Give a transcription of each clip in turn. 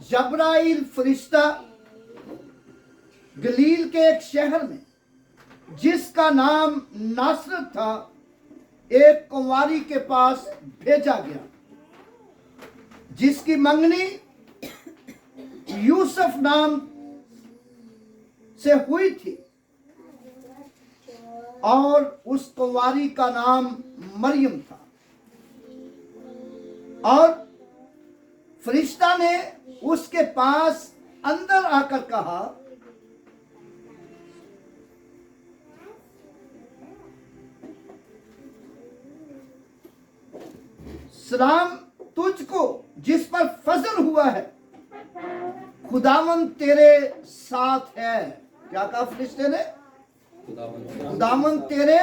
जब्राइल फरिश्ता गलील के एक शहर में जिसका नाम नासरत था, एक कुंवारी के पास भेजा गया जिसकी मंगनी यूसुफ नाम से हुई थी और उस कुंवारी का नाम मरियम था। और फरिश्ता ने उसके पास अंदर आकर कहा, सलाम तुझको जिस पर फजल हुआ है, खुदावंद तेरे साथ है। क्या कहा फरिश्ते ने? खुदावंद तेरे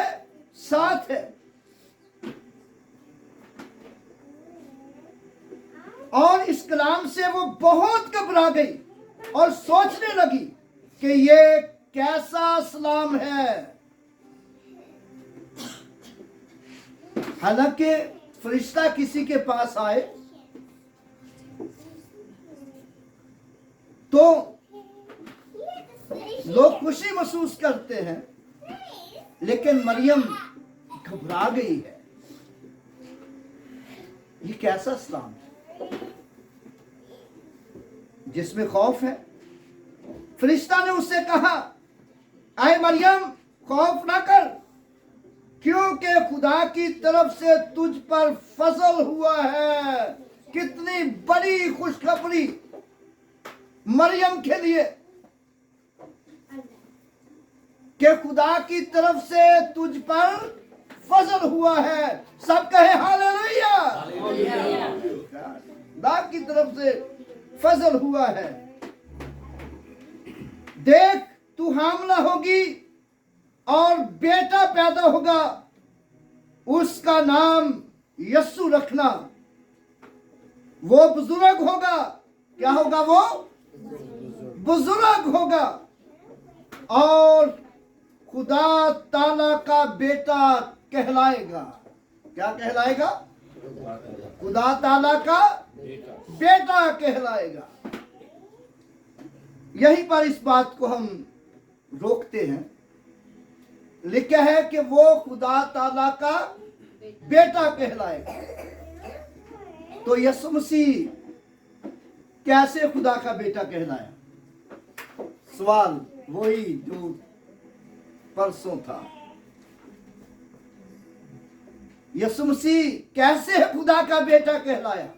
साथ है। और इस कलाम से वो बहुत घबरा गई और सोचने लगी कि ये कैसा सलाम है। हालांकि फरिश्ता किसी के पास आए तो लोग खुशी महसूस करते हैं, लेकिन मरियम घबरा गई है। ये कैसा सलाम है जिसमें खौफ है? फरिश्ता ने उससे कहा, आए मरियम, खौफ ना कर, क्योंकि खुदा की तरफ से तुझ पर फजल हुआ है। कितनी बड़ी खुशखबरी मरियम के लिए कि खुदा की तरफ से तुझ पर फजल हुआ है। सब कहे हालेलुया। खुदा की तरफ से फजल हुआ है। देख, तू हामला होगी और बेटा पैदा होगा, उसका नाम यस्सु रखना। वो बुजुर्ग होगा। क्या होगा? वो बुजुर्ग होगा और खुदा ताला का बेटा कहलाएगा। क्या कहलाएगा? खुदा ताला का बेटा कहलाएगा। यहीं पर इस बात को हम रोकते हैं। लिखा है कि वो खुदा ताला का बेटा कहलाएगा। तो यीशु मसीह कैसे खुदा का बेटा कहलाया? सवाल वही जो परसों था। यीशु मसीह कैसे खुदा का बेटा कहलाया?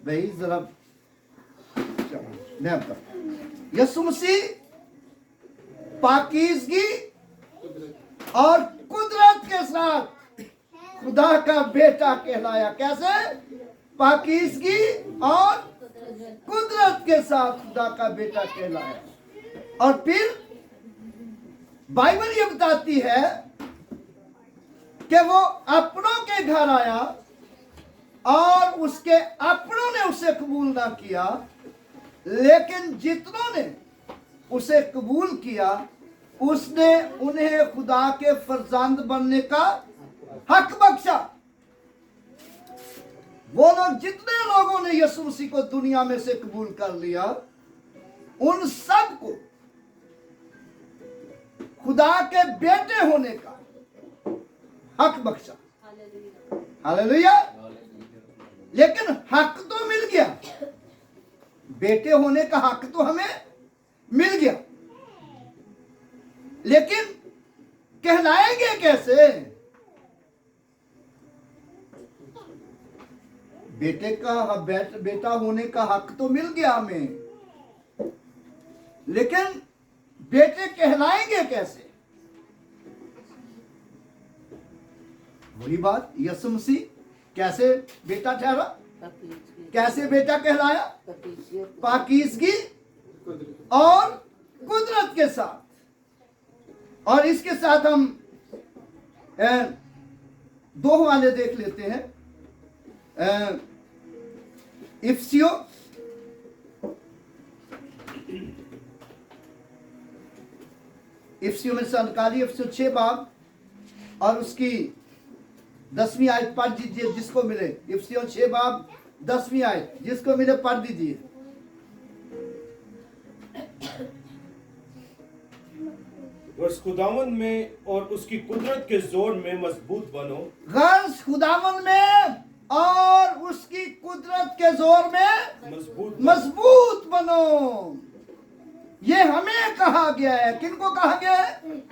भाई जरा मैं बताऊं। यीशु मसीह पाकीज़गी और कुदरत के साथ खुदा का बेटा कहलाया। कैसे? पाकीज़गी और कुदरत के साथ खुदा का बेटा कहलाया। और फिर बाइबल ये बताती है कि वो अपनों के घर आया और उसके अपनों ने उसे कबूल ना किया, लेकिन जितनों ने उसे कबूल किया उसने उन्हें खुदा के फरजंद बनने का हक बख्शा। वो लोग, जितने लोगों ने यीशु मसीह को दुनिया में से कबूल कर लिया, उन सब को खुदा के बेटे होने का हक बख्शा। हालेलुया। लेकिन हक तो मिल गया, बेटे होने का हक तो हमें मिल गया, लेकिन कहलाएंगे कैसे? बेटा होने का हक तो मिल गया हमें, लेकिन बेटे कहलाएंगे कैसे? वही बात, यीशु मसीह कैसे बेटा ठहरा? कैसे बेटा कहलाया? पाकीज़गी और कुदरत के साथ। और इसके साथ हम दो हवाले देख लेते हैं। इफिसियों में जानकारी, इफिसियों 6 बाब और उसकी 10वीं आयत पढ़ दीजिए जिसको मिले। इफिसियों 6 बाब 10वीं आयत जिसको मिले पढ़ दीजिए। गर्ज खुदावन में और उसकी कुदरत के जोर में मजबूत बनो। गर्ज खुदावन में और उसकी कुदरत के जोर में मजबूत बनो। ये हमें कहा गया है। किनको कहा गया है?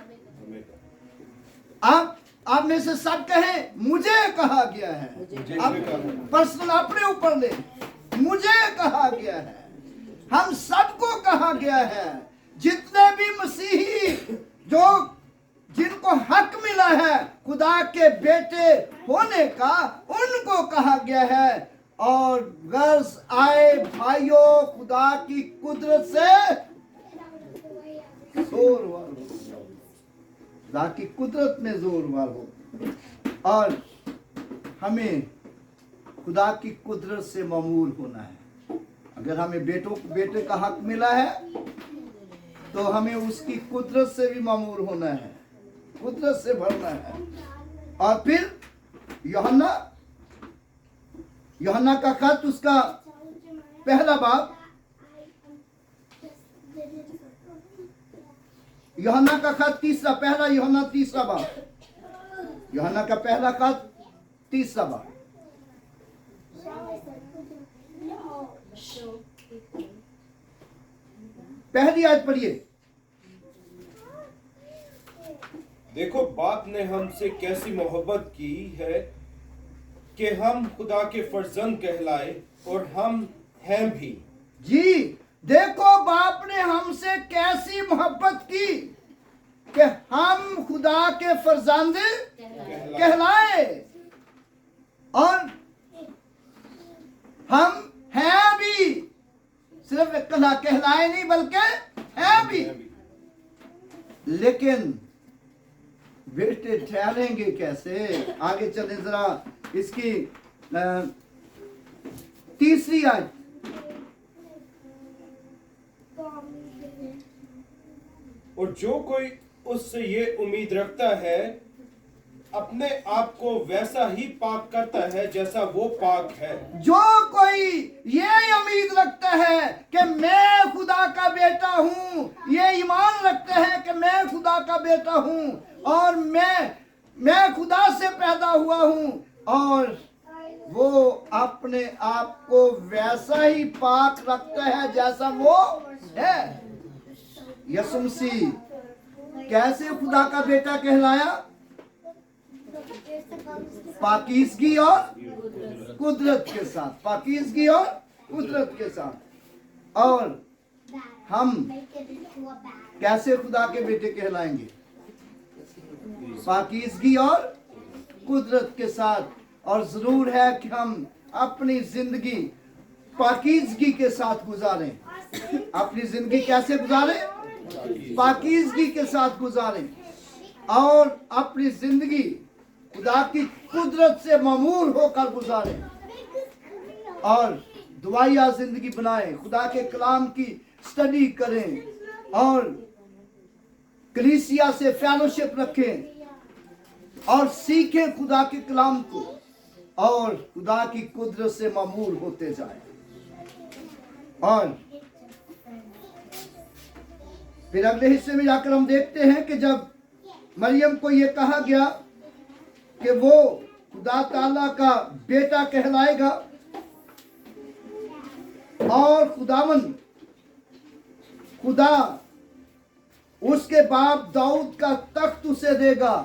आप में से सब कहें मुझे कहा गया है। अब पर्सनल अपने ऊपर ले, मुझे कहा गया है, हम सबको कहा गया है। जितने भी मसीही जो जिनको हक मिला है खुदा के बेटे होने का, उनको कहा गया है। और गर्ज आए भाइयों, खुदा की कुदरत से जोरवार हो, खुदा की कुदरत में जोरवार हो। और हमें खुदा की कुदरत से मामूल होना है। अगर हमें बेटे का हक मिला है तो हमें उसकी कुदरत से भी मामूल होना है, कुदरत से भरना है। और फिर यूहन्ना का खत उसका पहला बाब, यूहन्ना का खत तीसरा, पहला यूहन्ना तीसरा बाब, यूहन्ना का पहला खत तीसरा बाब। पहली आयत पढ़िए। देखो बाप ने हमसे कैसी मोहब्बत की है कि हम खुदा के फर्जंद कहलाए, और हम हैं भी। जी, देखो बाप ने हमसे कैसी मोहब्बत की कि हम खुदा के फर्जंद कहलाए, और हम हैं भी। सिर्फ कहलाए नहीं बल्कि हैं भी। लेकिन बेटे ठहरेंगे कैसे? आगे चले जरा इसकी तीसरी आयत। और जो कोई उससे ये उम्मीद रखता है अपने आप को वैसा ही पाक करता है जैसा वो पाक है। जो कोई ये उम्मीद रखता है कि मैं खुदा का बेटा हूँ, ये ईमान रखते हैं कि मैं खुदा का बेटा हूँ और मैं खुदा से पैदा हुआ हूँ, और वो अपने आप को वैसा ही पाक रखता है जैसा वो है। यीशु मसीह कैसे खुदा का बेटा कहलाया? पाकीज़गी और कुदरत के साथ, पाकीज़गी और कुदरत के साथ। और हम कैसे खुदा के बेटे कहलाएंगे? पाकीज़गी और कुदरत के साथ। और जरूर है कि हम अपनी जिंदगी पाकीज़गी के साथ गुजारें। अपनी जिंदगी कैसे गुजारें? पाकीज़गी के साथ गुजारें, और अपनी जिंदगी खुदा की कुदरत से मामूल होकर गुजारें, और दुआया जिंदगी बनाएं, खुदा के कलाम की स्टडी करें, और कलीसिया से फेलोशिप रखें, और सीखें खुदा के कलाम को, और खुदा की कुदरत से मामूल होते जाएं। और फिर अगले हिस्से में जाकर हम देखते हैं कि जब मरियम को यह कहा गया कि वो खुदा ताला का बेटा कहलाएगा और खुदा उसके बाप दाऊद का तख्त उसे देगा।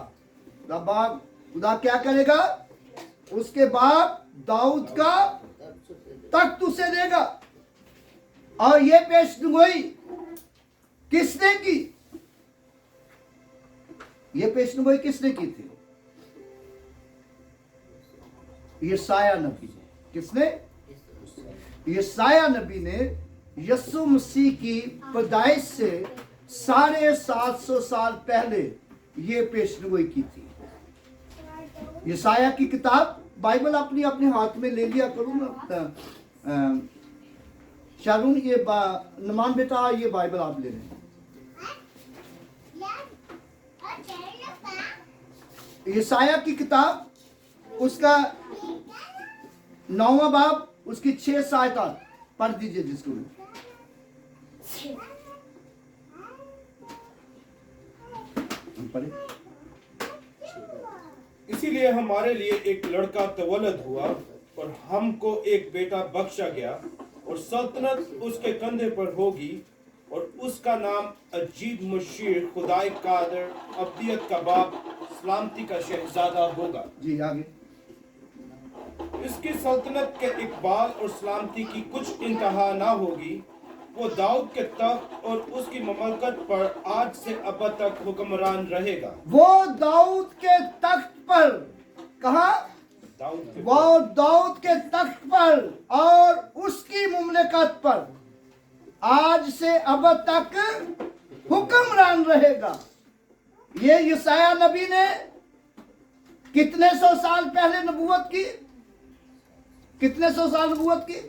खुदा क्या करेगा? उसके बाप दाऊद का तख्त उसे देगा। और ये पेशगोई किसने की? ये पेशगोई किसने की थी? यशाया नबी ने। किसने? यशाया नबी ने यीशु मसीह की पैदाइश से 750 साल पहले ये पेशगोई की थी। यशाया की किताब, बाइबल अपनी अपने हाथ में ले लिया करूँ ना। शारून, ये नमान बेटा, ये बाइबल आप ले लें। यशाया की किताब उसका 9वां बाब उसकी 6-7 आयत पढ़ दीजिए जिसको भी। हम पढ़े। इसीलिए हमारे लिए एक लड़का तवल्लद हुआ और हमको एक बेटा बख्शा गया, और सल्तनत उसके कंधे पर होगी, और उसका नाम अजीब, मुशीर, खुदाई कादर, अब्दियत का बाप, सलामती का शहजादा होगा। जी आगे। इसकी सल्तनत के इकबाल और सलामती की कुछ इंतहा ना होगी। वो दाऊद के तख्त और उसकी ममलकत पर आज से अब तक हुक्मरान रहेगा। वो दाऊद के तख्त पर, कहा? वो दाऊद के तख्त पर और उसकी मुमलकत पर आज से अब तक हुक्मरान रहेगा। ये यशायाह नबी ने कितने सौ साल पहले नबूवत की? कितने सौ साल नबूवत की?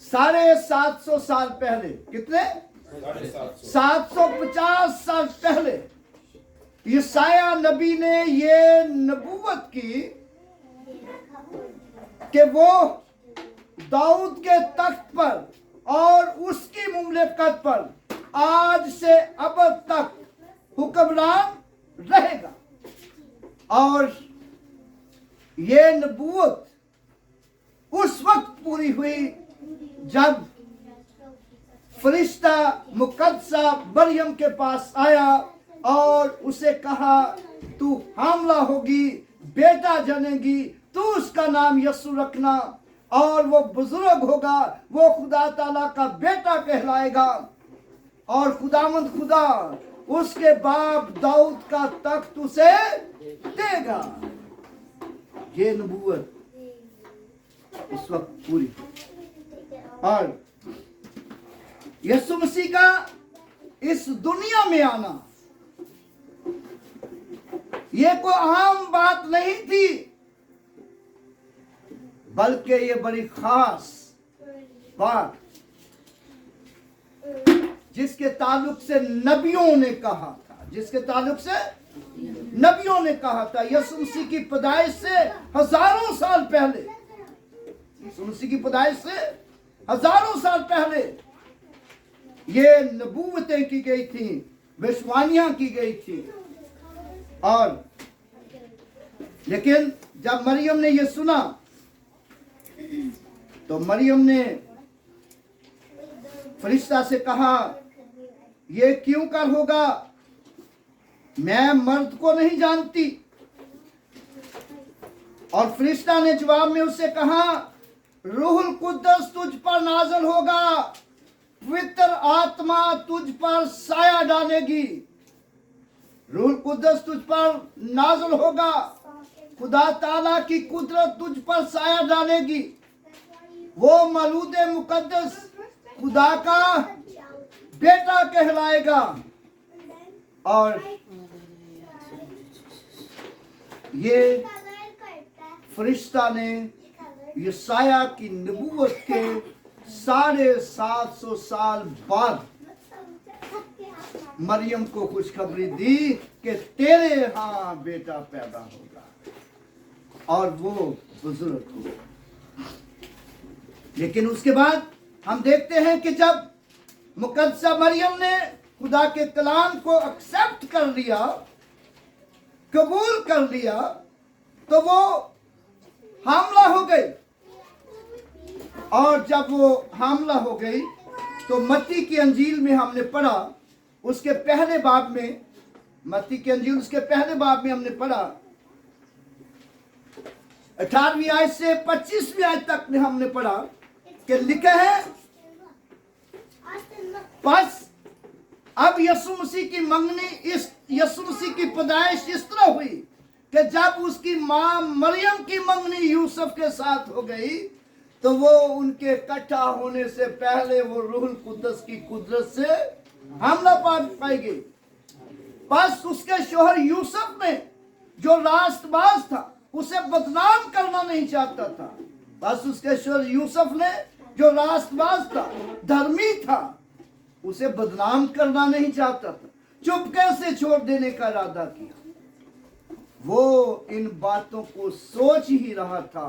750 साल पहले। कितने? 750 साल पहले यशायाह नबी ने ये नबूवत की कि वो दाऊद के तख्त पर और उसकी मुमलकत पर आज से अब तक हुक्मरान रहेगा। और ये नबूवत उस वक्त पूरी हुई जब फरिश्ता मुकद्दसा मरियम के पास आया और उसे कहा, तू हामला होगी, बेटा जनेगी, तू उसका नाम यीशु रखना, और वो बुजुर्ग होगा, वो खुदा ताला का बेटा कहलाएगा, और खुदावंद खुदा उसके बाप दाऊद का तख्त उसे देगा। ये नबूवत उस वक्त पूरी। और यीशु मसीह का इस दुनिया में आना ये कोई आम बात नहीं थी, बल्कि ये बड़ी खास बात जिसके ताल्लुक से नबियों ने कहा था, जिसके ताल्लुक से नबियों ने कहा था। यीशु मसीह की पैदाइश से हजारों साल पहले, यीशु मसीह की पैदाइश से हजारों साल पहले ये नबूवतें की गई थी, भविष्यवाणियां की गई थी। और लेकिन जब मरियम ने ये सुना तो मरियम ने फरिश्ता से कहा, ये क्यों कर होगा, मैं मर्द को नहीं जानती। और फरिश्ता ने जवाब में उससे कहा, रूहुल कुद्दस तुझ पर नाज़िल होगा, पवित्र आत्मा तुझ पर साया डालेगी। रूहुल कुद्दस तुझ पर नाज़िल होगा, खुदा ताला की कुदरत तुझ पर साया डालेगी। वो मौलूद मुकद्दस खुदा का बेटा कहलाएगा। और ये फरिश्ता ने यशायाह की नबूवत के 750 साल बाद मरियम को खुशखबरी दी कि तेरे यहाँ बेटा पैदा होगा और वो बुजुर्ग होगा। लेकिन उसके बाद हम देखते हैं कि जब मुकद्दसा मरियम ने खुदा के कलाम को एक्सेप्ट कर लिया, कबूल कर लिया, तो वो हामला हो गई। और जब वो हामला हो गई तो मत्ती की अंजील में हमने पढ़ा, उसके पहले बाब में, मत्ती की अंजील उसके पहले बाब में हमने पढ़ा 18वीं आयत से 25वीं आयत तक में हमने पढ़ा कि लिखा है, बस अब यीशु मसीह की मंगनी, इस यीशु मसीह की पैदाइश इस तरह हुई कि जब उसकी मां मरियम की मंगनी यूसुफ के साथ हो गई तो वो उनके इकट्ठा होने से पहले वो रूहुल कुद्दस की कुदरत से हमला पाई गई। बस उसके शोहर यूसुफ ने जो रास्तबाज था उसे बदनाम करना नहीं चाहता था। बस उसके शोहर यूसुफ ने जो रास्तबाज था, धर्मी था, उसे बदनाम करना नहीं चाहता था, चुपके से छोड़ देने का इरादा किया। वो इन बातों को सोच ही रहा था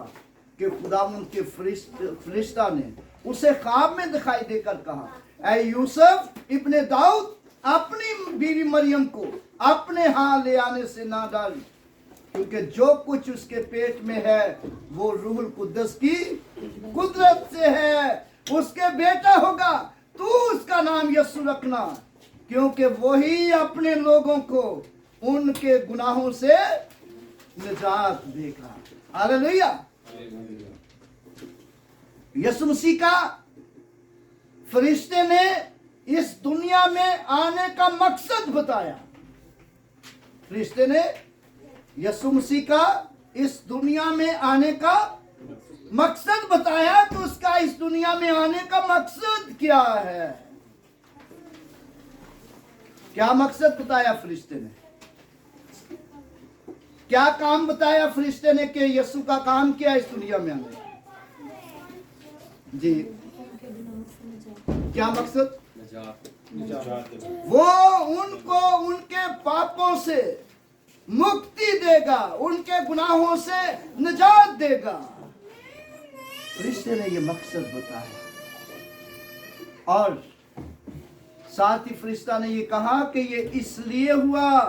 कि खुदावंद के फरिश्ता ने उसे ख्वाब में दिखाई देकर कहा, ऐ यूसुफ इब्ने दाऊद, अपनी बीवी मरियम को अपने यहाँ ले आने से ना डाल, क्योंकि जो कुछ उसके पेट में है वो रूहुल कुद्दस की कुदरत से है। उसके बेटा होगा, तू उसका नाम यीशु रखना, क्योंकि वही अपने लोगों को उनके गुनाहों से निजात देगा। हालेलुया। यीशु मसीह का फरिश्ते ने इस दुनिया में आने का मकसद बताया। फरिश्ते ने यीशु मसीह का इस दुनिया में आने का मकसद बताया, तो उसका इस दुनिया में आने का मकसद क्या है? क्या मकसद बताया फरिश्ते ने? क्या काम बताया फरिश्ते ने कि यीशु का काम क्या है इस दुनिया में आने का? जी, क्या मकसद? वो उनको उनके पापों से मुक्ति देगा, उनके गुनाहों से निजात देगा। फरिश्ते ने ये मकसद बताया, और साथ ही फरिश्ता ने ये कहा कि ये इसलिए हुआ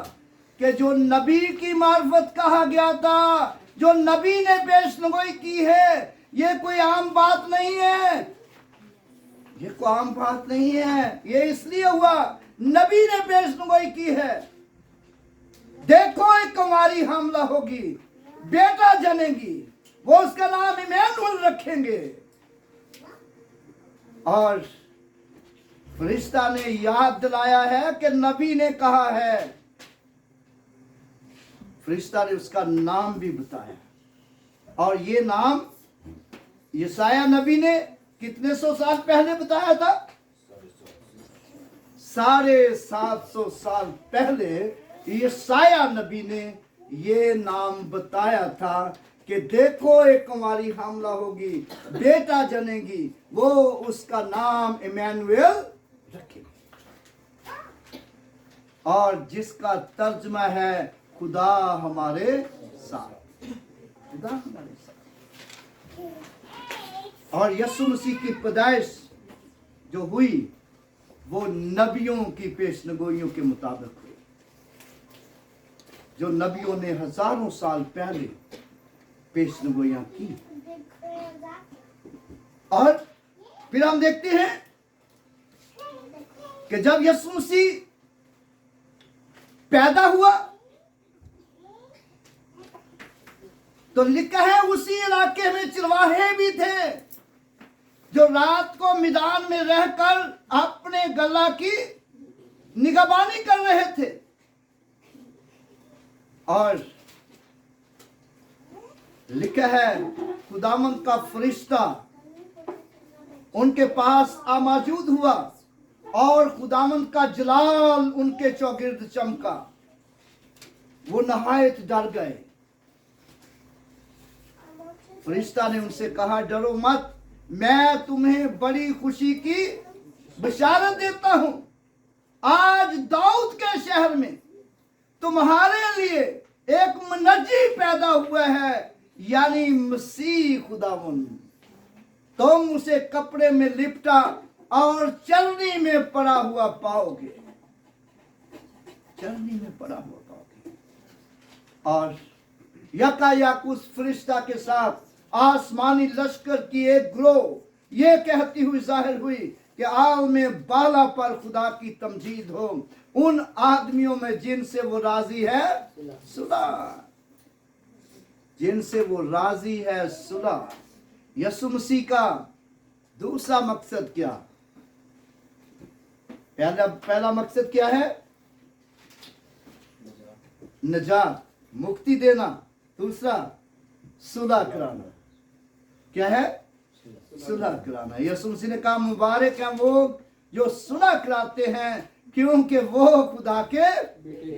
कि जो नबी की मार्फत कहा गया था, जो नबी ने पेशगोई की है, ये कोई आम बात नहीं है, ये कोई आम बात नहीं है। ये इसलिए हुआ, नबी ने पेशगोई की है। देखो एक कुंवारी हमला होगी, बेटा जनेगी, वो उसका नाम इमैनुअल रखेंगे। और फरिश्ता ने याद दिलाया है कि नबी ने कहा है, फरिश्ता ने उसका नाम भी बताया। और ये नाम यशायाह नबी ने कितने सौ साल पहले बताया था? 750 साल पहले यशायाह नबी ने ये नाम बताया था कि देखो एक कुंवारी हमला होगी, बेटा जनेगी, वो उसका नाम इमैनुअल रखेगी, और जिसका तर्जमा है खुदा हमारे साथ। खुदा हमारे साथ। और यीशु मसीह की पैदाइश जो हुई वो नबियों की पेशगोइयों के मुताबिक हुई, जो नबियों ने हजारों साल पहले पेशगोइयां की। और फिर हम देखते हैं कि जब यीशु मसीह पैदा हुआ तो लिखा है उसी इलाके में चरवाहे भी थे जो रात को मैदान में रहकर अपने गला की निगहबानी कर रहे थे। और लिखा है खुदावंद का फरिश्ता उनके पास मौजूद हुआ और खुदावंद का जलाल उनके चौगिर्द चमका। वो नहायत डर गए। फरिश्ता ने उनसे कहा, डरो मत, मैं तुम्हें बड़ी खुशी की बशारत देता हूं। आज दाऊद के शहर में तुम्हारे लिए एक मुनज्जी पैदा हुआ है, यानी मसीह खुदावंद। तुम उसे कपड़े में लिपटा और चलनी में पड़ा हुआ पाओगे। चलनी में पड़ा हुआ पाओगे। और यकायक उस फरिश्ता के साथ आसमानी लश्कर की एक ग्रोह ये कहती हुई जाहिर हुई कि आलमे बाला पर खुदा की तमजीद हो उन आदमियों में जिनसे वो राजी है सुलह, जिनसे वो राजी है सुलह। यीशु मसीह का दूसरा मकसद क्या? पहला मकसद क्या है? निजात, मुक्ति देना। दूसरा सुलह कराना। क्या है? सुलह कराना। यीशु मसीह ने कहा मुबारक हैं वो जो सुलह कराते हैं, क्योंकि वो खुदा के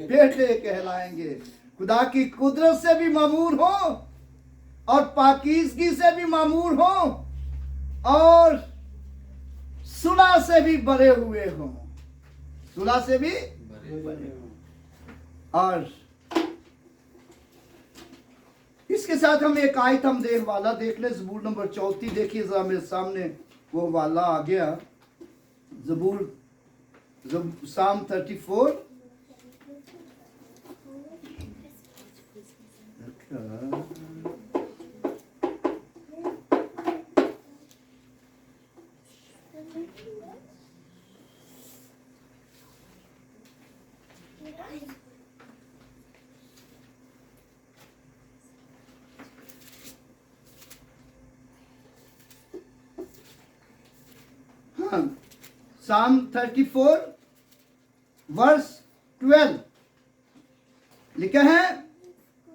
बेटे कहलाएंगे। खुदा की कुदरत से भी मामूर हो और पाकीज़गी से भी मामूर हो और सुलह से भी बरे हुए हो। सुलह से भी बरे हो। और इसके साथ हम एक आयत हम देख वाला देख ले, ज़बूर नंबर 34 देखिए जरा मेरे सामने वो वाला आ गया। साम 34। साम 34 वर्स 12 लिखा है,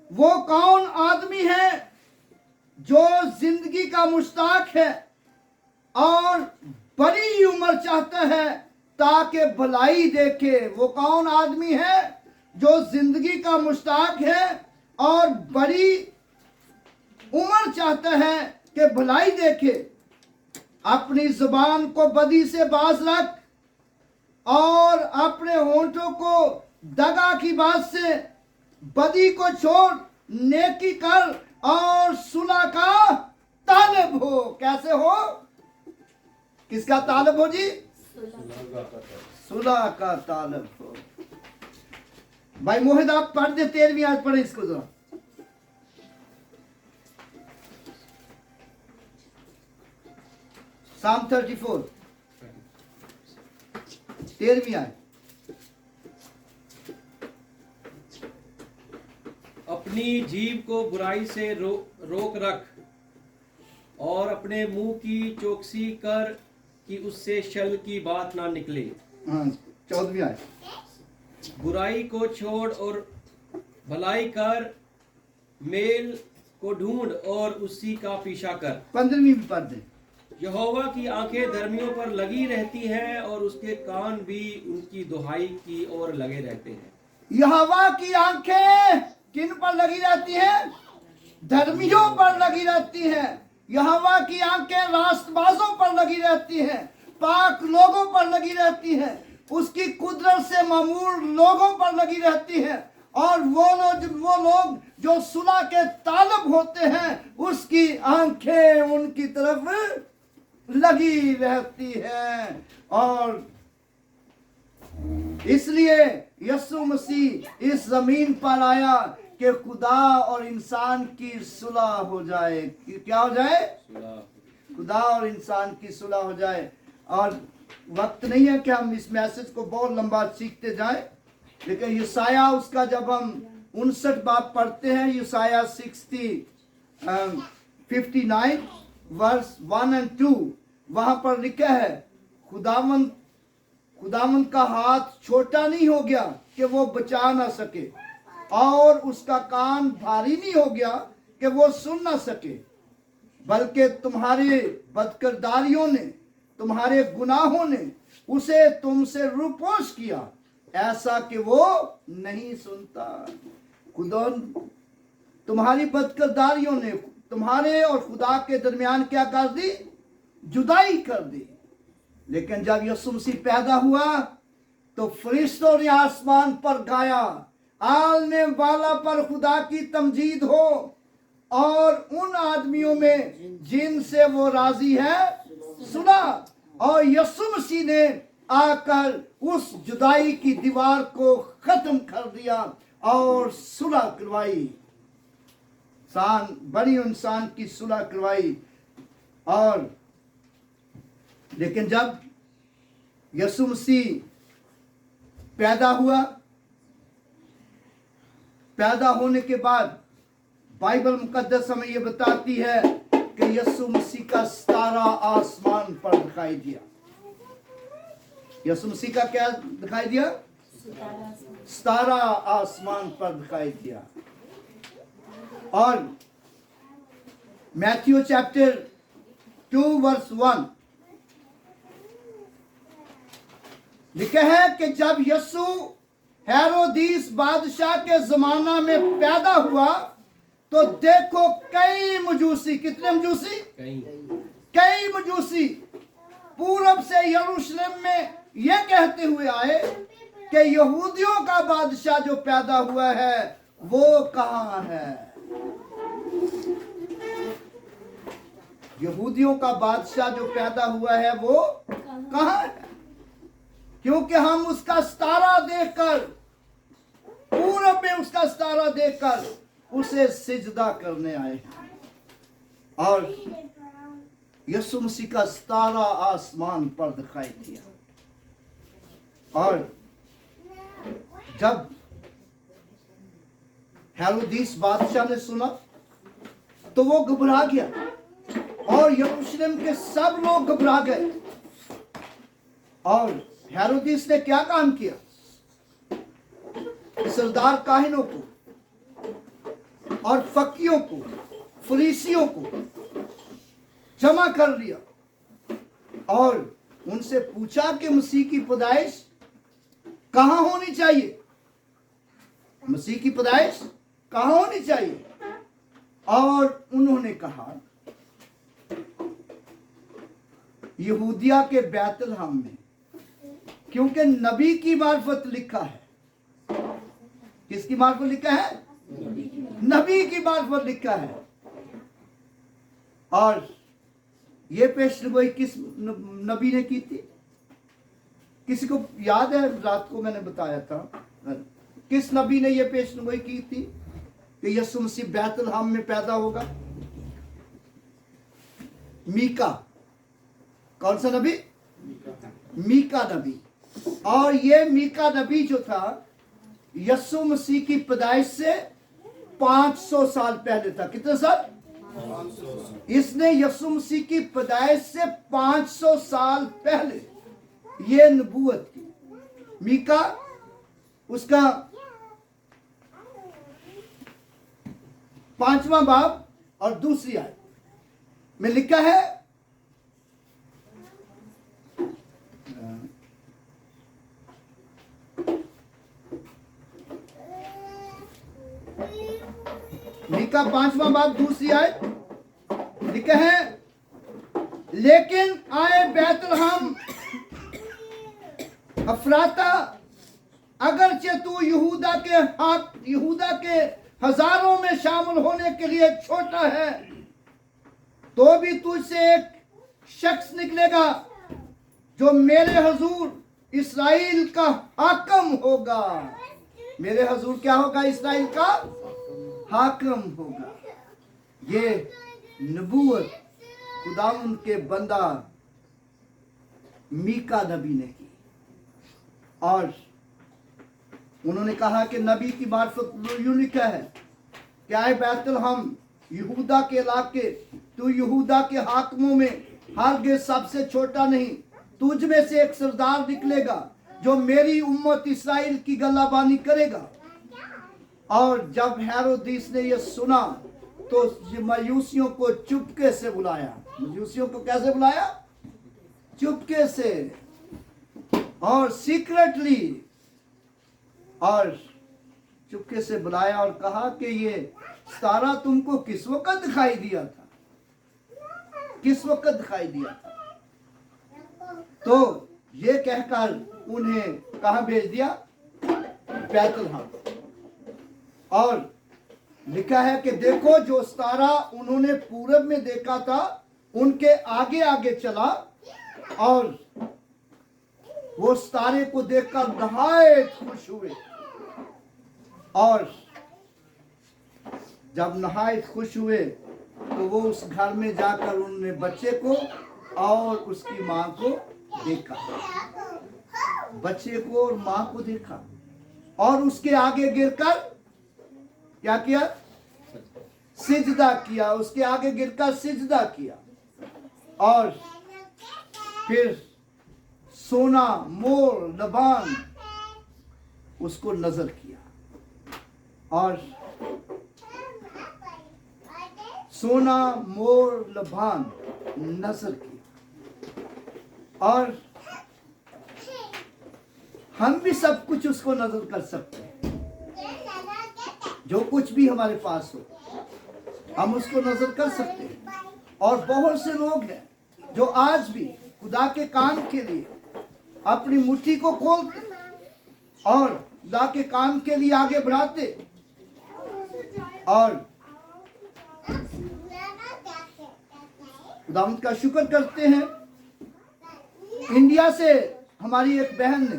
वो कौन आदमी है जो जिंदगी का मुश्ताक है और बड़ी उम्र चाहता है ताकि भलाई देखे। वो कौन आदमी है जो जिंदगी का मुश्ताक है और बड़ी उम्र चाहता है कि भलाई देखे। अपनी जुबान को बदी से बाज रख और अपने होंठों को दगा की बात से बदी को छोड़, नेकी कर और सुलह का तालिब हो। कैसे हो? किसका तालिब हो जी? सुलह का तालिब हो। भाई मोहित आप पढ़ दे, 13वीं आयत पढ़े इसको जरा। साम 34 13वीं आयत। अपनी जीभ को बुराई से रोक रख और अपने मुंह की चौकसी कर कि उससे छल की बात ना निकले। 14वीं आयत। बुराई को छोड़ और भलाई कर, मेल को ढूंढ और उसी का पीछा कर। 15वीं भी पढ़ दे। यहोवा की आंखें धर्मियों पर लगी रहती हैं और उसके कान भी उनकी दुहाई की ओर लगे रहते हैं। यहोवा की आंखें किन पर लगी रहती हैं? धर्मियों पर लगी रहती हैं। यहोवा की आंखें रास्तबाजों पर लगी रहती हैं, पाक लोगों पर लगी रहती हैं, उसकी कुदरत से मामूर लोगों पर लगी रहती हैं। और वो लोग जो सुलह के तालिब होते हैं, उसकी आंखें उनकी तरफ लगी रहती हैं। और इसलिए यीशु मसीह इस जमीन पर आया कि खुदा और इंसान की सुलह हो जाए। क्या हो जाए? खुदा और इंसान की सुलह हो जाए। और वक्त नहीं है कि हम इस मैसेज को बहुत लंबा सीखते जाएं, लेकिन यशाया उसका जब हम 59 बाब पढ़ते हैं, यशाया 59 वर्स 1 और 2, वहां पर लिखा है खुदावन का हाथ छोटा नहीं हो गया कि वो बचा ना सके, और उसका कान भारी नहीं हो गया कि वो सुन ना सके, बल्कि तुम्हारे बदकिरदारियों ने, तुम्हारे गुनाहों ने उसे तुमसे रूपोश किया, ऐसा कि वो नहीं सुनता। खुदा तुम्हारी बदकिरदारियों ने तुम्हारे और खुदा के दरमियान क्या कर दी? जुदाई कर दी। लेकिन जब यीशु मसीह पैदा हुआ तो फरिश्तों ने आसमान पर गाया, आलने वाला पर खुदा की तमजीद हो, और उन आदमियों में जिनसे वो राजी है सुना। और यीशु मसीह ने आकर उस जुदाई की दीवार को खत्म कर दिया और सुलह करवाई, बनी इंसान की सुलह करवाई। और लेकिन जब यीशु मसीह पैदा हुआ, पैदा होने के बाद बाइबल मुकद्दस हमें यह बताती है कि यीशु मसीह का सितारा आसमान पर दिखाई दिया। यीशु मसीह का क्या दिखाई दिया? सितारा आसमान पर दिखाई दिया। और मैथ्यू चैप्टर 2 वर्स 1 लिखा है कि जब यीशु हेरोदीस बादशाह के जमाना में पैदा हुआ तो देखो कई मजूसी, कितने मजूसी? कई मजूसी पूरब से यरूशलेम में यह कहते हुए आए कि यहूदियों का बादशाह जो पैदा हुआ है वो कहाँ है। यहूदियों का बादशाह जो पैदा हुआ है वो कहाँ है? क्योंकि हम उसका सितारा देखकर, पूरब में उसका सितारा देखकर उसे सिजदा करने आए हैं। और यीशु मसीह का सितारा आसमान पर दिखाई दिया। और जब हेरोदिस बादशाह ने सुना तो वो घबरा गया और यरूशलेम के सब लोग घबरा गए। और हेरोदिस ने क्या काम किया? सरदार काहिनों को और फकीयों को, फरीसियों को जमा कर लिया और उनसे पूछा कि मसीह की पैदाइश कहां होनी चाहिए? मसीह की पैदाइश कहां होनी चाहिए? और उन्होंने कहा यहूदिया के बैतलहम में, क्योंकि नबी की मार्फत लिखा है। किसकी मार्फत लिखा है? नबी की मार्फत लिखा है। और ये पेशगोई किस नबी ने की थी? किसी को याद है? रात को मैंने बताया था किस नबी ने ये पेशगोई की थी कि यीशु मसीह बैतलहम में पैदा होगा? मीका। कौन सा नबी? मीका नबी। और ये मीका नबी जो था यीशु मसीह की पैदाइश से 500 साल पहले था। कितने साल? इसने यीशु मसीह की पैदाइश से 500 साल पहले ये नबूवत की। मीका उसका 5वां बाब और दूसरी आयत में लिखा है, मीका 5वां बाब दूसरी आयत लिखा है, लेकिन आए बैतलहम अफराता, अगरचे तू यहूदा के हजारों में शामिल होने के लिए छोटा है, तो भी तुझसे एक शख्स निकलेगा जो मेरे हजूर इस्राइल का हाकम होगा। मेरे हजूर क्या होगा? इस्राइल का हाकम होगा। ये नबूवत खुदावंद के बंदा मीका नबी ने की। और उन्होंने कहा कि नबी की मार्फत यूं लिखा है कि आए बैतलहम यहूदा के इलाके, तू यहूदा के हाकमों में हरगिज़ सबसे छोटा नहीं, तुझ में से एक सरदार निकलेगा जो मेरी उम्मत इस्राइल की गलाबानी करेगा। और जब हेरोदिस ने यह सुना तो मयूसियों को चुपके से बुलाया। मयूसियों को कैसे बुलाया? चुपके से और सीक्रेटली, और चुपके से बुलाया और कहा कि ये सितारा तुमको किस वक्त दिखाई दिया था? किस वक्त दिखाई दिया था? तो ये कहकर उन्हें कहां भेज दिया? बैतलहम। और लिखा है कि देखो जो सितारा उन्होंने पूरब में देखा था उनके आगे आगे चला और वो सितारे को देखकर नहायत खुश हुए। और जब नहायत खुश हुए तो वो उस घर में जाकर उन्होंने बच्चे को और उसकी मां को देखा। बच्चे को और मां को देखा और उसके आगे गिरकर क्या किया? सिजदा किया। उसके आगे गिरकर सिजदा किया। और फिर सोना, मोर, लबान उसको नजर किया। और सोना, मोर, लबान नजर किया। और हम भी सब कुछ उसको नजर कर सकते हैं। जो कुछ भी हमारे पास हो हम उसको नजर कर सकते हैं। और बहुत से लोग हैं जो आज भी खुदा के काम के लिए अपनी मुट्ठी को खोलते और खुदा के काम के लिए आगे बढ़ाते। और खुदावंत का शुक्र करते हैं। इंडिया से हमारी एक बहन ने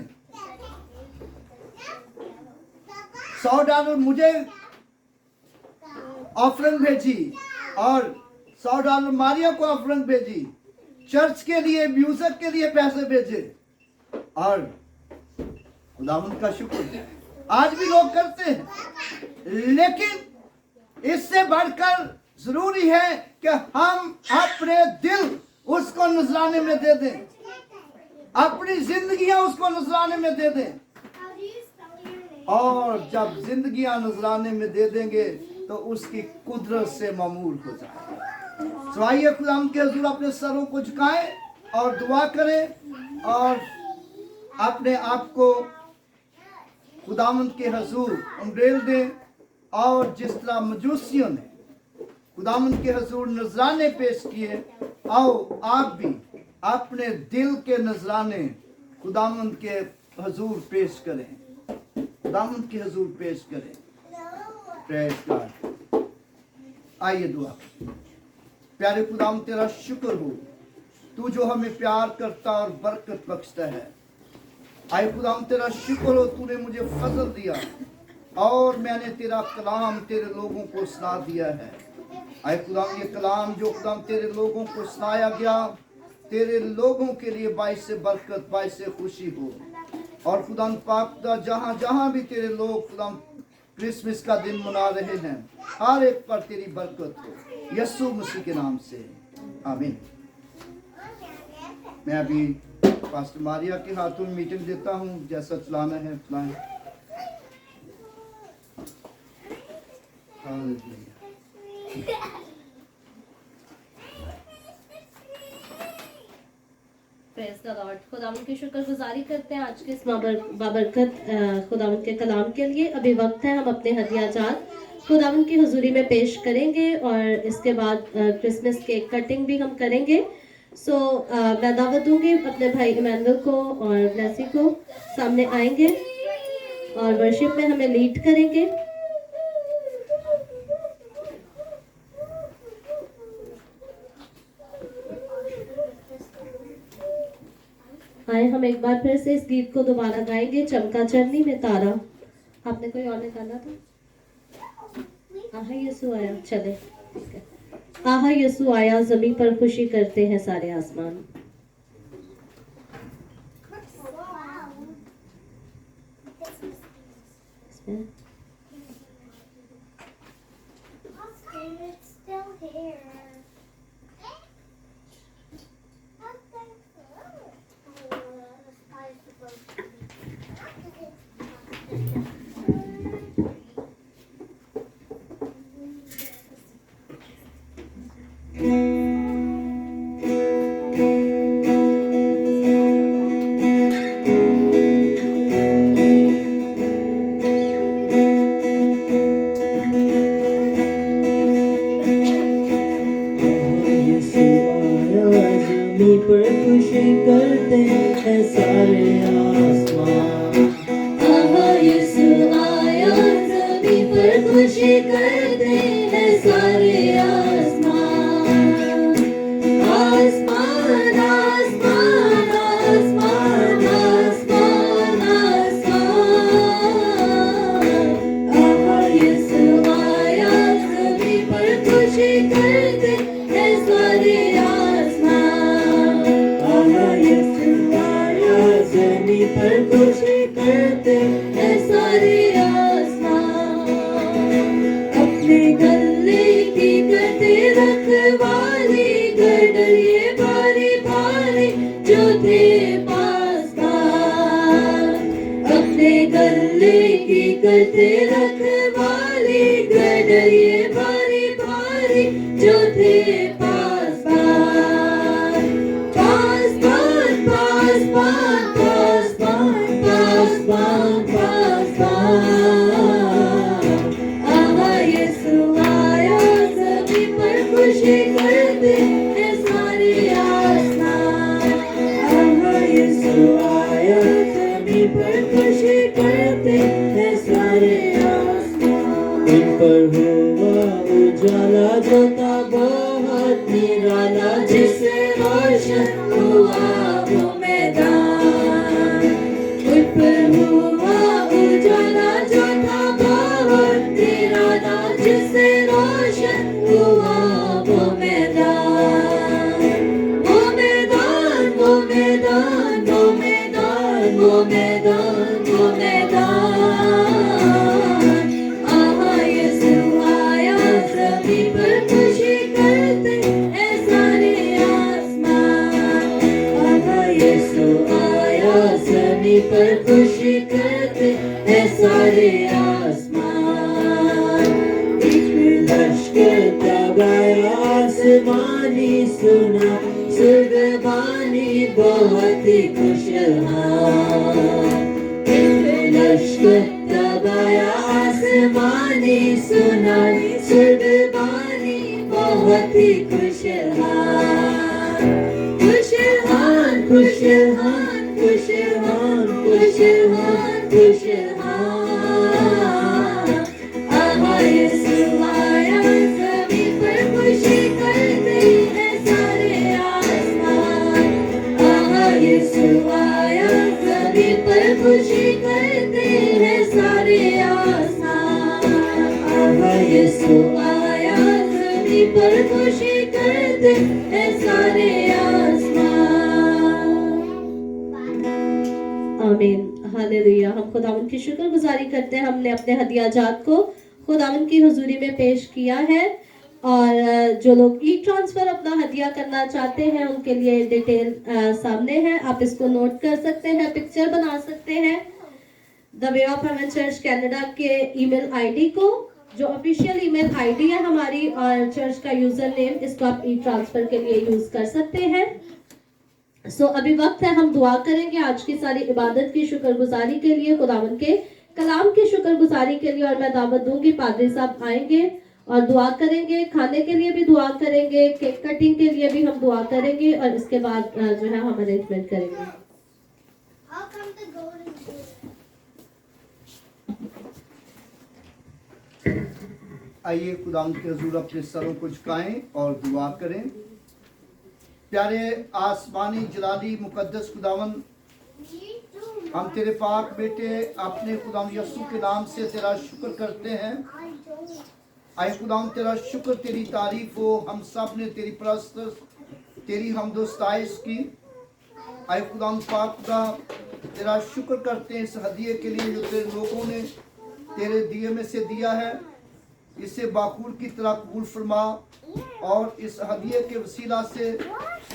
$100 मुझे ऑफरिंग भेजी और $100 मारिया को ऑफरिंग भेजी। चर्च के लिए, म्यूजिक के लिए पैसे भेजे और खुदावंत का शुक्र आज भी लोग करते हैं। लेकिन इससे बढ़कर जरूरी है कि हम अपने दिल उसको नजराने में दे दें, अपनी जिंदगियां उसको नजराने में दे दें। और जब जिंदगियां नजराने में दे देंगे तो उसकी कुदरत से मामूर हो जाएगा। तो आइए खुदाम के हुजूर अपने सरों को झुकाएं और दुआ करें और अपने आप को खुदावंत के हुजूर उंडेल दें। और जिस तरह मजूसियों ने खुदावंत के हुजूर नजराने पेश किए, आओ आप भी अपने दिल के नजराने खुदावंत के हुजूर पेश करें, खुदावंत के हुजूर पेश करें। Praise God. आइए दुआ। प्यारे खुदावंत तेरा शुक्र हो, तू जो हमें प्यार करता और बरकत बख्शता है। आए खुदावंत तेरा शुक्र हो, तूने मुझे फजल दिया और मैंने तेरा कलाम तेरे लोगों को सुना दिया है। आए खुदावंत ये कलाम जो खुदावंत तेरे लोगों को सुनाया गया, तेरे लोगों के लिए बाइस से बरकत, बाइस से खुशी हो। और खुदावंत पाक जहाँ जहाँ भी तेरे लोग खुदावंत क्रिसमस का दिन मना रहे हैं, हर एक पर तेरी बरकत हो, यीशु मसीह के नाम से आमीन। मैं अभी पास्टर मारिया के हाथों में मीटिंग देता हूँ, जैसा चलाना है चलाएं। हालेलुया। Praise the Lord. खुदावंद की शुक्रगुजारी करते हैं आज के इस बाबरकत खुदावंद के कलाम के लिए। अभी वक्त है हम अपने हदियाजात खुदावंद की हुजूरी में पेश करेंगे और इसके बाद क्रिसमस केक कटिंग भी हम करेंगे। मैं दावत दूंगी अपने भाई इमैनुअल को और ब्लेसी को, सामने आएंगे और वर्शिप में हमें लीड करेंगे। आए हम एक बार फिर से इस गीत को दोबारा गाएंगे, चमका चरनी में तारा। आपने कोई और निकाला था? आहा यीशु आया, चले ठीक है। आहा यीशु आया, जमीन पर खुशी करते हैं सारे आसमान। पर खुशी करते हैं सारे आसमान। आहा यीशु आया, जमीन पर खुशी करते हैं सारे आसमान। आसमान आसमान आसमान आसमान आसमान। आहा यीशु आया, जमीन पर खुशी करते हैं सारे पर खुशी करते हैं सारे आसमान। अपने गले की करते रखवाली, गडरिए बारी बारी जो थे पासबान। अपने गले की करते रखवाली, गडरिए बारी बारी जो थे पासबान। पासबान पासबान आहा यीशु आया, जमीन पर खुशी करते हैं सारे आसमान। आहा यीशु आया, जमीन पर खुशी करते हैं सारे आसमान। जिससे रोशन हुआ वो मैदान, उठ पर हुआ उजाला जो था बहुत निराला, जिससे रोशन हुआ वो मैदान, वो मैदान, वो मैदान, वो मैदान, वो मैदान, वो मैदान। आहा यीशु आया ज़मीन पर खुशी करते हैं सारे आसमान, आहा यीशु आया ज़मीन पर खुशी करते हैं सारे आसमान। एक लश्कर तब आया आसमानी सुना, सुर्गवानी बहुत ही खुशहाल। एक लश्कर तब आया आसमानी सुना, सुर्गवानी बहुत ही खुशहाल। खुशहाल, खुशहाल, खुशहाल, खुशहाल, खुशहाल। आहा यीशु आया ज़मीन पर खुशी करते हैं सारे आसमान, आहा यीशु आया ज़मीन पर खुशी करते हैं सारे आसमान, आहा यीशु आया ज़मीन पर खुशी करते हैं सारे आसमान। आमीन, हालेलुया। हम खुदावंद की शुक्रगुजारी करते हैं, हमने अपने हदियाजात को खुदावंद की हुजूरी में पेश किया है। और जो लोग ई ट्रांसफर अपना हदिया करना चाहते हैं उनके लिए डिटेल सामने है, आप इसको नोट कर सकते हैं, पिक्चर बना सकते हैं। The way of haven church Canada के ईमेल आईडी को, जो ऑफिशियल ईमेल आईडी है हमारी, और चर्च का यूजर नेम, इसको आप ई ट्रांसफर के लिए यूज कर सकते हैं। सो अभी वक्त है, हम दुआ करेंगे आज की सारी इबादत की शुक्रगुजारी के लिए, खुदावंद के कलाम की शुक्रगुजारी के लिए। और मैं दावत दूंगी पादरी साहब आएंगे और दुआ करेंगे, खाने के लिए भी दुआ करेंगे, केक कटिंग के लिए भी हम दुआ करेंगे, और इसके बाद जो है हम अरेंजमेंट करेंगे। आइए खुदावंद के हुजूर अपने सरों को झुकाएं और दुआ करें। प्यारे आसमानी जलाली मुकद्दस खुदावंद, हम तेरे पाक बेटे अपने खुदावंद यीशु के नाम से तेरा शुक्र करते हैं। आए खुदावंद तेरा शुक्र, तेरी तारीफ हो, हम सब ने तेरी परस्तिश, तेरी हमदोस्ताइश की। आए खुदावंद पाक खुदा, तेरा शुक्र करते हैं इस हदिये के लिए जो तेरे लोगों ने तेरे दिए में से दिया है। इसे बाखूर की तरह कबूल फरमा और इस हदिये के वसीला से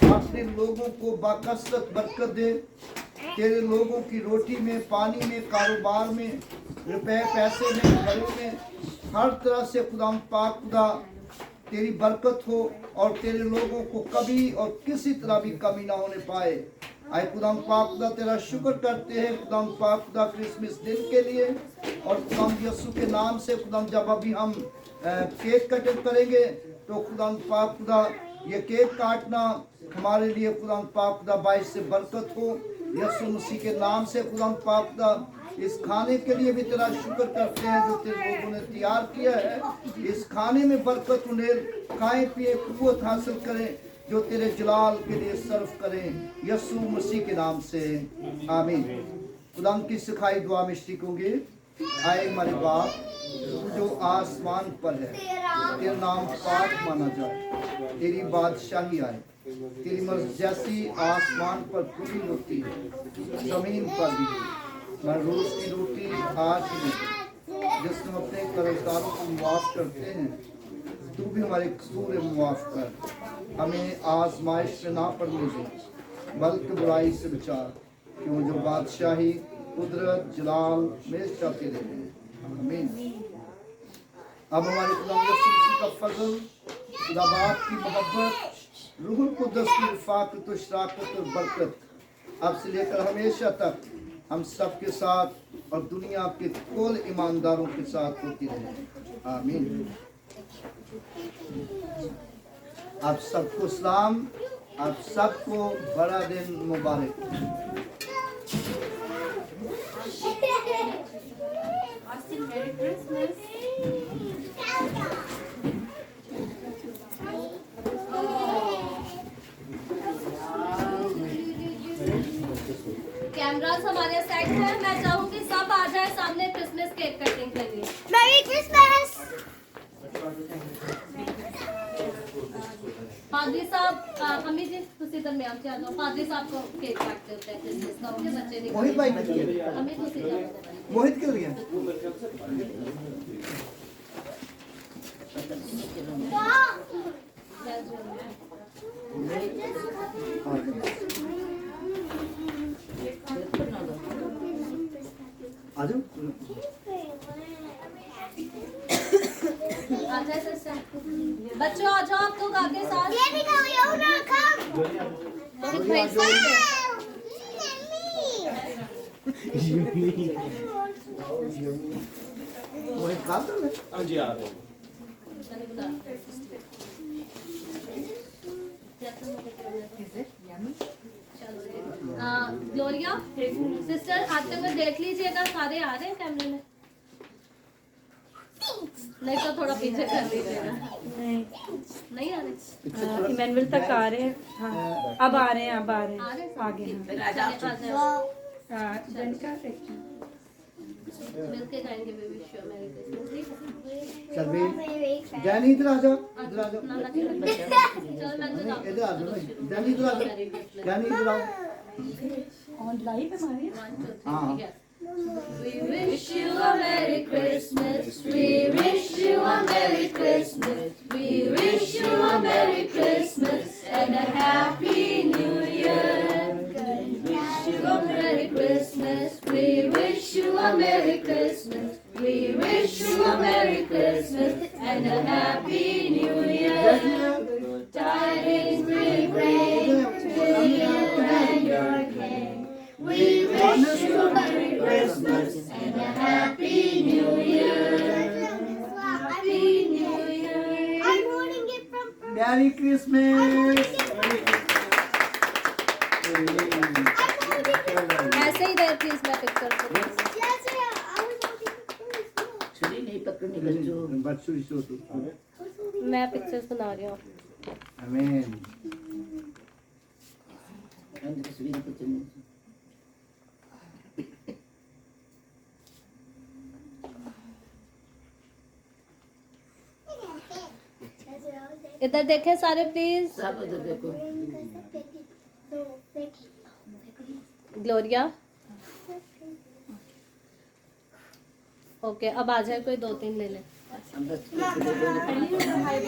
अपने लोगों को बाकसरत बरकत दे। तेरे लोगों की रोटी में, पानी में, कारोबार में, रुपए पैसे में, घरों में, हर तरह से खुदाम पाक खुदा तेरी बरकत हो और तेरे लोगों को कभी और किसी तरह भी कमी ना होने पाए। आए खुदाम पाक खुदा तेरा शुक्र करते हैं खुदाम पाक खुदा क्रिसमस दिन के लिए। और खुदाम यीशु के नाम से खुदाम जब अभी हम केक कटिंग करेंगे तो खुदाम पाक खुदा ये केक काटना हमारे लिए खुदाम पाक खुदा बाइस से बरकत हो। यीशु मसीह के नाम से खुदाम पाक खुदा इस खाने के लिए भी तेरा शुक्र करते हैं जो तेरे लोगों ने तैयार किया है। इस खाने में बरकत उन्हें खाएं पिए कुव्वत हासिल करें जो तेरे जलाल के लिए सर्व करें, यीशु मसीह के नाम से आमीन। खुदाम की सिखाई दुआ में सीखोगे। आए हमारे बाप जो आसमान पर है, तेरा नाम पाक माना जाए, तेरी बादशाही आए, तेरी मर्जी जैसी आसमान पर पूरी होती है जमीन पर भी। मैं रोज की रोटी आज में जिसमें अपने कर्जदारों को माफ करते हैं, तू भी हमारे कसूर माफ कर। हमें आजमाइश में ना पड़ने दे बल्कि बुराई से बचा, क्यों जो बादशाही कुदरत जलाल हमेशा तेरे हैं। आमीन। अब हमारे खुदा यीशु मसीह का फजल, खुदा बाप की मोहब्बत, रूहुल कुद्दस की रफ़ाक़त और शराकत और बरकत अब से लेकर हमेशा तक हम सब के साथ और दुनिया के कुल ईमानदारों के साथ होती रहे। आमीन। आप सबको सलाम, आप सबको बड़ा दिन मुबारक। Merry Christmas. कैमरास हमारे सेट है। मैं चाहूंगी सब आ जाए सामने क्रिसमस केक कटिंग के लिए। Merry Christmas! पादरी साहब, अम्मी जी तुसी दरमियान से आ जाओ। पादरी साहब को केक काटते होते हैं क्रिसमस का, उनके बच्चे नहीं। मोहित भाई किधर गया? अम्मी तुसी जाओ। मोहित किधर गया? आ जाओ। आ जाए सिस्टर। बच्चों आ जाओ आप लोग आगे साथ। Baby, go, Yoda, come! मोहित भाई साथ। मोहित काम कर रहे हैं? हाँ जी, आ रहे हैं। ग्लोरिया सिस्टर आते हुए देख लीजिएगा, सारे आ रहे हैं कैमरे में। नहीं तो थोड़ा पीछे कर लीजिएगा। नहीं आ रहे? इमैनुअल तक आ रहे हैं। हाँ, अब आ रहे हैं, अब आ रहे आ हैं रहे हैं? आगे। हाँ। चलिए, आ जाओ। जनिका मिलके जाएंगे बेबी शो मेरी क्रिसमस। चल भी डैनी इधर आ जाओ, इधर आ जाओ। चलो मैं तो जाऊँ। इधर आ जाओ भाई। डैनी इधर आ जाओ। डैनी इधर आओ। ऑन लाइव हमारी। हाँ। We wish you a Merry Christmas. We wish you a Merry Christmas. We wish you a Merry Christmas and a Happy New Year. We wish you a Merry Christmas. We wish you a Merry Christmas. We wish you a Merry Christmas and a Happy New Year. Tidings we bring to you and your king. We wish you a Merry Christmas and a Happy New Year. Happy New Year. I'm holding it from merry Christmas. ऐसे ही रहे please, मैं picture Yes, yeah, I was holding it from बच्चों इसो तो। मैं pictures बना रही हूँ। आमीन। इधर देखें सारे प्लीज। ग्लोरिया ओके, अब आ जाए कोई 2-3 ले ले।